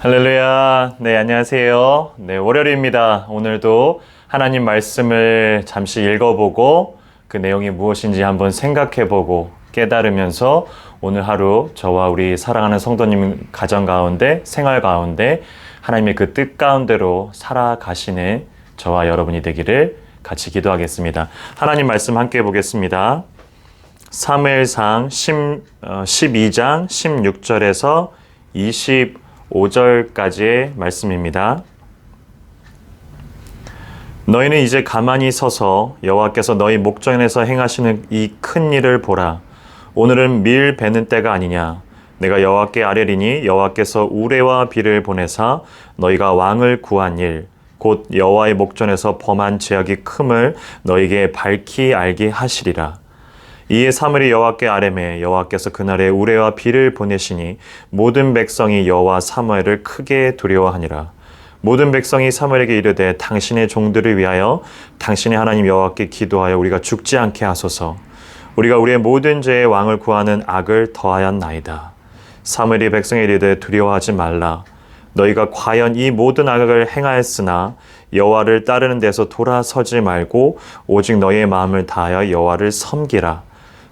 할렐루야. 네, 안녕하세요. 네, 월요일입니다. 오늘도 하나님 말씀을 잠시 읽어보고 그 내용이 무엇인지 한번 생각해보고 깨달으면서 오늘 하루 저와 우리 사랑하는 성도님 가정 가운데, 생활 가운데 하나님의 그 뜻 가운데로 살아가시는 저와 여러분이 되기를 같이 기도하겠습니다. 하나님 말씀 함께 보겠습니다. 사무엘상 12장 16절에서 25절까지의 말씀입니다. 너희는 이제 가만히 서서 여호와께서 너희 목전에서 행하시는 이 큰 일을 보라. 오늘은 밀 베는 때가 아니냐. 내가 여호와께 아뢰리니 여호와께서 우레와 비를 보내사 너희가 왕을 구한 일 곧 여호와의 목전에서 범한 죄악이 큼을 너희에게 밝히 알게 하시리라. 이에 사무엘이 여호와께 아뢰매 여호와께서 그날에 우레와 비를 보내시니 모든 백성이 여호와 사무엘을 크게 두려워하니라. 모든 백성이 사무엘에게 이르되 당신의 종들을 위하여 당신의 하나님 여호와께 기도하여 우리가 죽지 않게 하소서. 우리가 우리의 모든 죄의 왕을 구하는 악을 더하였나이다. 사무엘이 백성에 이르되 두려워하지 말라. 너희가 과연 이 모든 악을 행하였으나 여호와를 따르는 데서 돌아서지 말고 오직 너희의 마음을 다하여 여호와를 섬기라.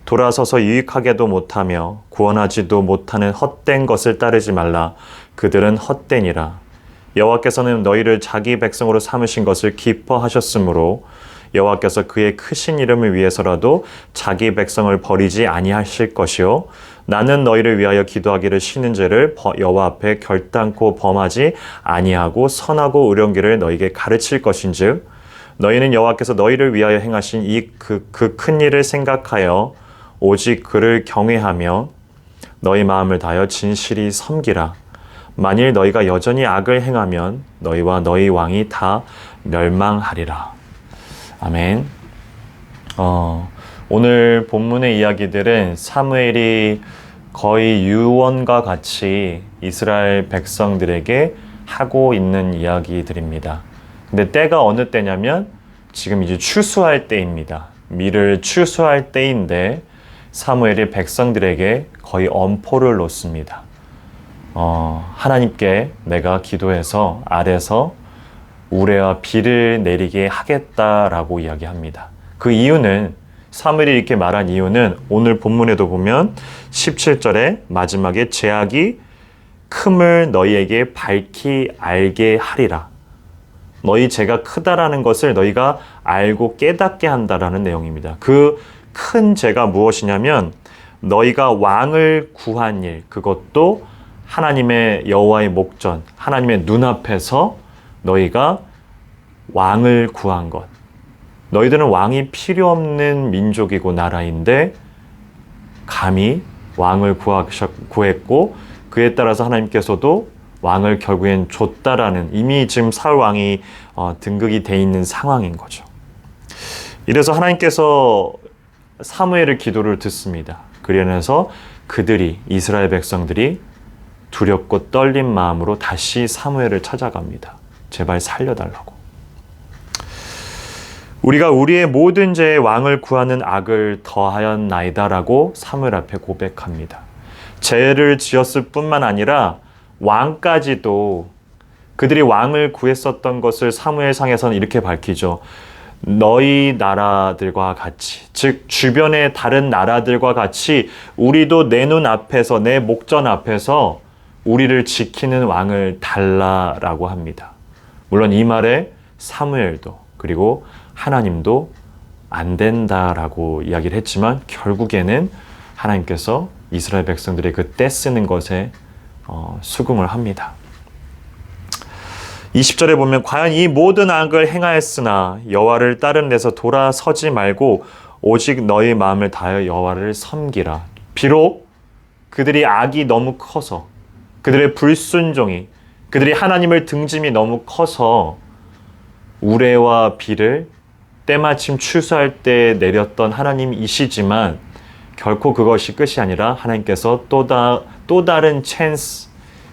돌아서서 유익하게도 못하며 구원하지도 못하는 헛된 것을 따르지 말라. 그들은 헛되니라. 여호와께서는 너희를 자기 백성으로 삼으신 것을 기뻐하셨으므로 여호와께서 그의 크신 이름을 위해서라도 자기 백성을 버리지 아니하실 것이요 나는 너희를 위하여 기도하기를 쉬는 죄를 여호와 앞에 결단코 범하지 아니하고 선하고 의로운 길을 너희에게 가르칠 것인즉 너희는 여호와께서 너희를 위하여 행하신 이 그 큰 일을 생각하여 오직 그를 경외하며 너희 마음을 다하여 진실이 섬기라. 만일 너희가 여전히 악을 행하면 너희와 너희 왕이 다 멸망하리라. 아멘. 오늘 본문의 이야기들은 사무엘이 거의 유언과 같이 이스라엘 백성들에게 하고 있는 이야기들입니다. 근데 때가 어느 때냐면 지금 이제 추수할 때입니다. 밀을 추수할 때인데 사무엘이 백성들에게 거의 엄포를 놓습니다. 하나님께 내가 기도해서 아래서 우레와 비를 내리게 하겠다라고 이야기합니다. 그 이유는 사무엘이 이렇게 말한 이유는 오늘 본문에도 보면 17절에 마지막에 죄악이 큼을 너희에게 밝히 알게 하리라. 너희 죄가 크다라는 것을 너희가 알고 깨닫게 한다라는 내용입니다. 그 큰 죄가 무엇이냐면 너희가 왕을 구한 일, 그것도 하나님의 여호와의 목전, 하나님의 눈앞에서 너희가 왕을 구한 것. 너희들은 왕이 필요 없는 민족이고 나라인데 감히 왕을 구했고 그에 따라서 하나님께서도 왕을 결국엔 줬다라는 이미 지금 사울 왕이 등극이 돼 있는 상황인 거죠. 이래서 하나님께서 사무엘의 기도를 듣습니다. 그러면서 그들이 이스라엘 백성들이 두렵고 떨린 마음으로 다시 사무엘을 찾아갑니다. 제발 살려달라고. 우리가 우리의 모든 죄의 왕을 구하는 악을 더하였나이다라고 사무엘 앞에 고백합니다. 죄를 지었을 뿐만 아니라 왕까지도 그들이 왕을 구했었던 것을 사무엘상에서는 이렇게 밝히죠. 너희 나라들과 같이, 즉 주변의 다른 나라들과 같이 우리도 내 눈 앞에서, 내 목전 앞에서 우리를 지키는 왕을 달라라고 합니다. 물론 이 말에 사무엘도 그리고 하나님도 안 된다라고 이야기를 했지만 결국에는 하나님께서 이스라엘 백성들의 그 떼쓰는 것에 수긍을 합니다. 20절에 보면 과연 이 모든 악을 행하였으나 여호와를 따르는 데서 돌아서지 말고 오직 너희 마음을 다하여 여호와를 섬기라. 비록 그들이 악이 너무 커서 그들의 불순종이 그들이 하나님을 등짐이 너무 커서 우레와 비를 때마침 추수할 때 내렸던 하나님이시지만 결코 그것이 끝이 아니라 하나님께서 또 다른 찬스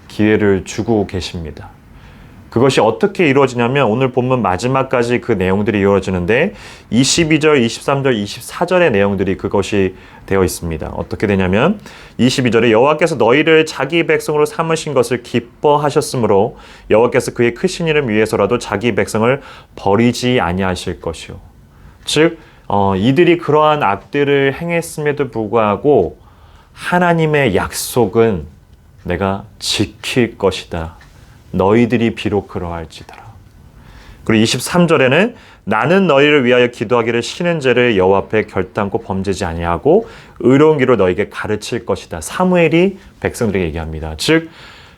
기회를 주고 계십니다. 그것이 어떻게 이루어지냐면 오늘 본문 마지막까지 그 내용들이 이루어지는데 22절, 23절, 24절의 내용들이 그것이 되어 있습니다. 어떻게 되냐면 22절에 여호와께서 너희를 자기 백성으로 삼으신 것을 기뻐하셨으므로 여호와께서 그의 크신 이름 위해서라도 자기 백성을 버리지 아니하실 것이요. 즉 이들이 그러한 악들을 행했음에도 불구하고 하나님의 약속은 내가 지킬 것이다. 너희들이 비록 그러할지더라. 그리고 23절에는 나는 너희를 위하여 기도하기를 쉬는 죄를 여호와 앞에 결단코 범죄지 아니하고 의로운 길로 너희에게 가르칠 것이다. 사무엘이 백성들에게 얘기합니다. 즉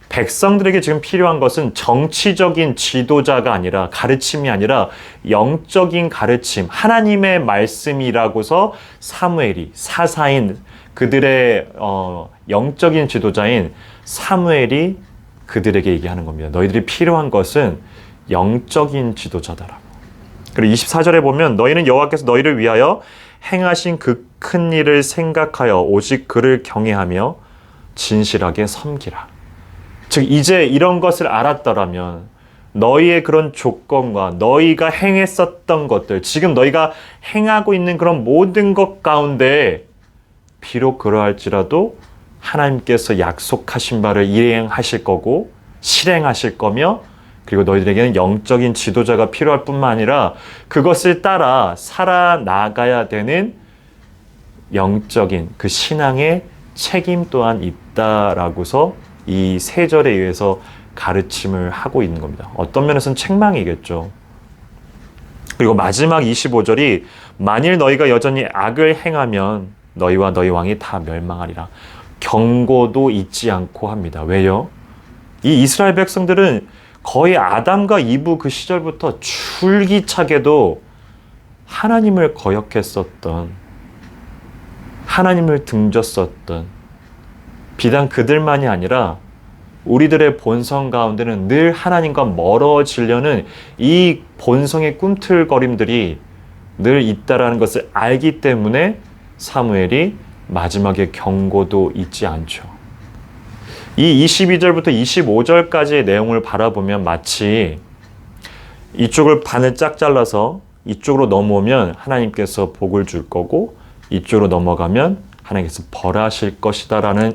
백성들에게 지금 필요한 것은 정치적인 지도자가 아니라 가르침이 아니라 영적인 가르침, 하나님의 말씀이라고서 사무엘이 사사인 그들의 영적인 지도자인 사무엘이 그들에게 얘기하는 겁니다. 너희들이 필요한 것은 영적인 지도자다라고. 그리고 24절에 보면 너희는 여호와께서 너희를 위하여 행하신 그 큰 일을 생각하여 오직 그를 경외하며 진실하게 섬기라. 즉 이제 이런 것을 알았더라면 너희의 그런 조건과 너희가 행했었던 것들, 지금 너희가 행하고 있는 그런 모든 것 가운데 비록 그러할지라도 하나님께서 약속하신 바를 이행하실 거고 실행하실 거며 그리고 너희들에게는 영적인 지도자가 필요할 뿐만 아니라 그것을 따라 살아나가야 되는 영적인 그 신앙의 책임 또한 있다라고서 이 세 절에 의해서 가르침을 하고 있는 겁니다. 어떤 면에서는 책망이겠죠. 그리고 마지막 25절이 만일 너희가 여전히 악을 행하면 너희와 너희 왕이 다 멸망하리라. 경고도 잊지 않고 합니다. 왜요? 이 이스라엘 백성들은 거의 아담과 이브 그 시절부터 줄기차게도 하나님을 거역했었던, 하나님을 등졌었던, 비단 그들만이 아니라 우리들의 본성 가운데는 늘 하나님과 멀어지려는 이 본성의 꿈틀거림들이 늘 있다라는 것을 알기 때문에 사무엘이 마지막에 경고도 잊지 않죠. 이 22절부터 25절까지의 내용을 바라보면 마치 이쪽을 반을 쫙 잘라서 이쪽으로 넘어오면 하나님께서 복을 줄 거고 이쪽으로 넘어가면 하나님께서 벌하실 것이다 라는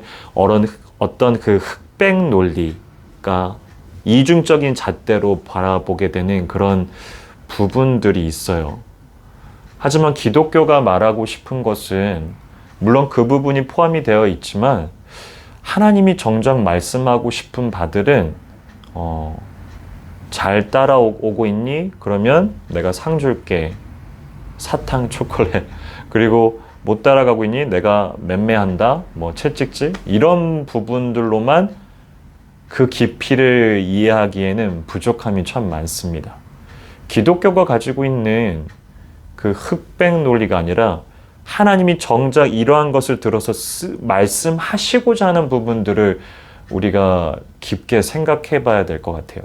어떤 그 흑백 논리가 이중적인 잣대로 바라보게 되는 그런 부분들이 있어요. 하지만 기독교가 말하고 싶은 것은 물론 그 부분이 포함이 되어 있지만 하나님이 정작 말씀하고 싶은 바들은 잘 따라오고 있니? 그러면 내가 상 줄게. 사탕, 초콜릿. 그리고 못 따라가고 있니? 내가 맴매한다. 뭐 채찍질. 이런 부분들로만 그 깊이를 이해하기에는 부족함이 참 많습니다. 기독교가 가지고 있는 그 흑백 논리가 아니라 하나님이 정작 이러한 것을 들어서 말씀하시고자 하는 부분들을 우리가 깊게 생각해 봐야 될 것 같아요.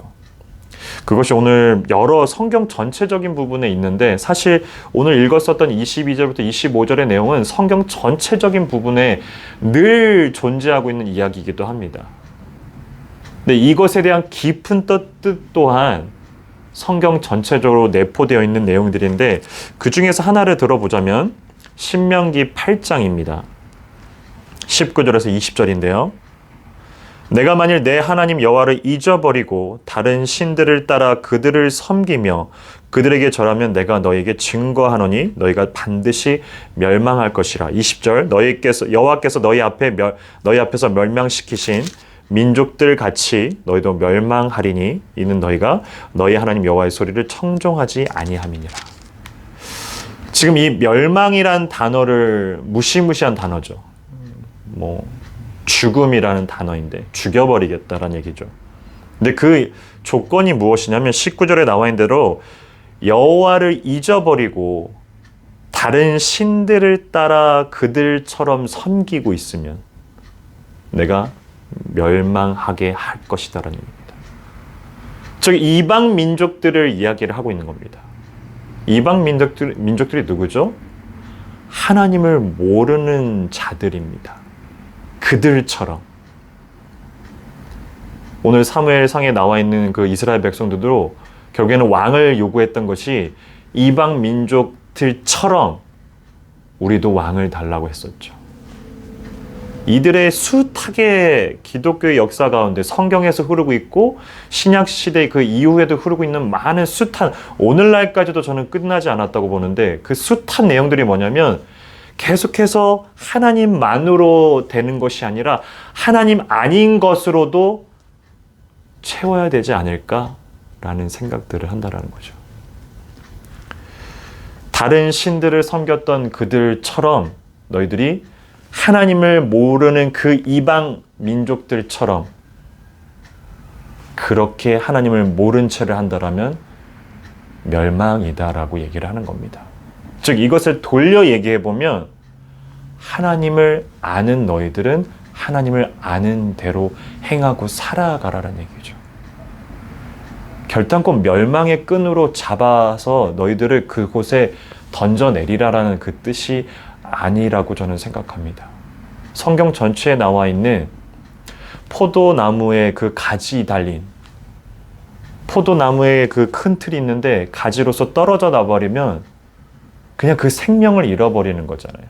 그것이 오늘 여러 성경 전체적인 부분에 있는데 사실 오늘 읽었었던 22절부터 25절의 내용은 성경 전체적인 부분에 늘 존재하고 있는 이야기이기도 합니다. 근데 이것에 대한 깊은 뜻 또한 성경 전체적으로 내포되어 있는 내용들인데 그 중에서 하나를 들어보자면 신명기 8장입니다. 19절에서 20절인데요. 내가 만일 내 하나님 여호와를 잊어버리고 다른 신들을 따라 그들을 섬기며 그들에게 절하면 내가 너희에게 증거하노니 너희가 반드시 멸망할 것이라. 20절 여호와께서 너희 앞에서 멸망시키신 민족들 같이 너희도 멸망하리니 이는 너희가 너희 하나님 여호와의 소리를 청종하지 아니함이니라. 지금 이 멸망이란 단어를 무시무시한 단어죠. 죽음이라는 단어인데 죽여버리겠다라는 얘기죠. 근데 그 조건이 무엇이냐면 19절에 나와 있는 대로 여호와를 잊어버리고 다른 신들을 따라 그들처럼 섬기고 있으면 내가 멸망하게 할 것이다라는 얘기입니다. 즉 이방 민족들을 이야기를 하고 있는 겁니다. 이방 민족들이 누구죠? 하나님을 모르는 자들입니다. 그들처럼 오늘 사무엘상에 나와 있는 그 이스라엘 백성들도 결국에는 왕을 요구했던 것이 이방 민족들처럼 우리도 왕을 달라고 했었죠. 이들의 숱하게 기독교의 역사 가운데 성경에서 흐르고 있고 신약시대 그 이후에도 흐르고 있는 많은 숱한, 오늘날까지도 저는 끝나지 않았다고 보는데, 그 숱한 내용들이 뭐냐면 계속해서 하나님만으로 되는 것이 아니라 하나님 아닌 것으로도 채워야 되지 않을까라는 생각들을 한다라는 거죠. 다른 신들을 섬겼던 그들처럼 너희들이 하나님을 모르는 그 이방 민족들처럼 그렇게 하나님을 모른 채를 한다라면 멸망이다라고 얘기를 하는 겁니다. 즉 이것을 돌려 얘기해 보면 하나님을 아는 너희들은 하나님을 아는 대로 행하고 살아가라는 얘기죠. 결단코 멸망의 끈으로 잡아서 너희들을 그곳에 던져내리라라는 그 뜻이 아니라고 저는 생각합니다. 성경 전체에 나와 있는 포도나무의 그 가지 달린, 포도나무의 그 큰 틀이 있는데 가지로서 떨어져 나버리면 그냥 그 생명을 잃어버리는 거잖아요.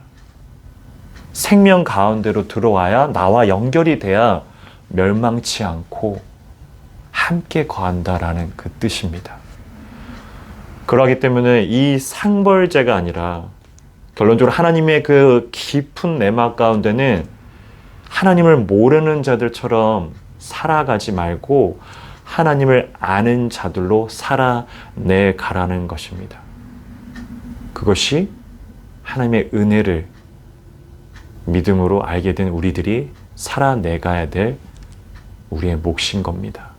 생명 가운데로 들어와야, 나와 연결이 돼야 멸망치 않고 함께 거한다라는 그 뜻입니다. 그러기 때문에 이 상벌제가 아니라 결론적으로 하나님의 그 깊은 내막 가운데는 하나님을 모르는 자들처럼 살아가지 말고 하나님을 아는 자들로 살아내 가라는 것입니다. 그것이 하나님의 은혜를 믿음으로 알게 된 우리들이 살아내가야 될 우리의 몫인 겁니다.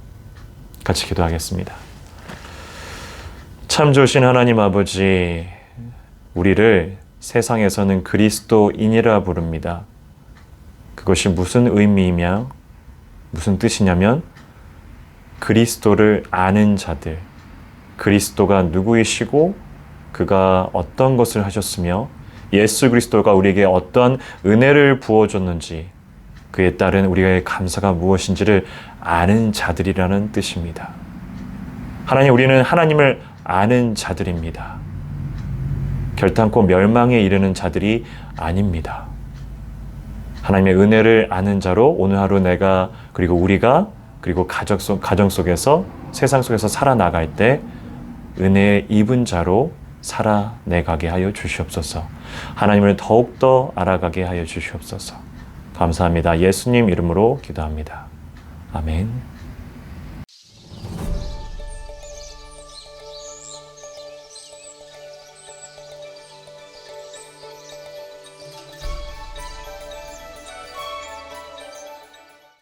같이 기도하겠습니다. 참 좋으신 하나님 아버지, 우리를 세상에서는 그리스도인이라 부릅니다. 그것이 무슨 의미이며 무슨 뜻이냐면 그리스도를 아는 자들, 그리스도가 누구이시고 그가 어떤 것을 하셨으며 예수 그리스도가 우리에게 어떤 은혜를 부어줬는지, 그에 따른 우리의 감사가 무엇인지를 아는 자들이라는 뜻입니다. 하나님, 우리는 하나님을 아는 자들입니다. 결단코 멸망에 이르는 자들이 아닙니다. 하나님의 은혜를 아는 자로 오늘 하루 내가, 그리고 우리가, 그리고 가정 속에서, 세상 속에서 살아나갈 때 은혜의 입은 자로 살아내가게 하여 주시옵소서. 하나님을 더욱더 알아가게 하여 주시옵소서. 감사합니다. 예수님 이름으로 기도합니다. 아멘.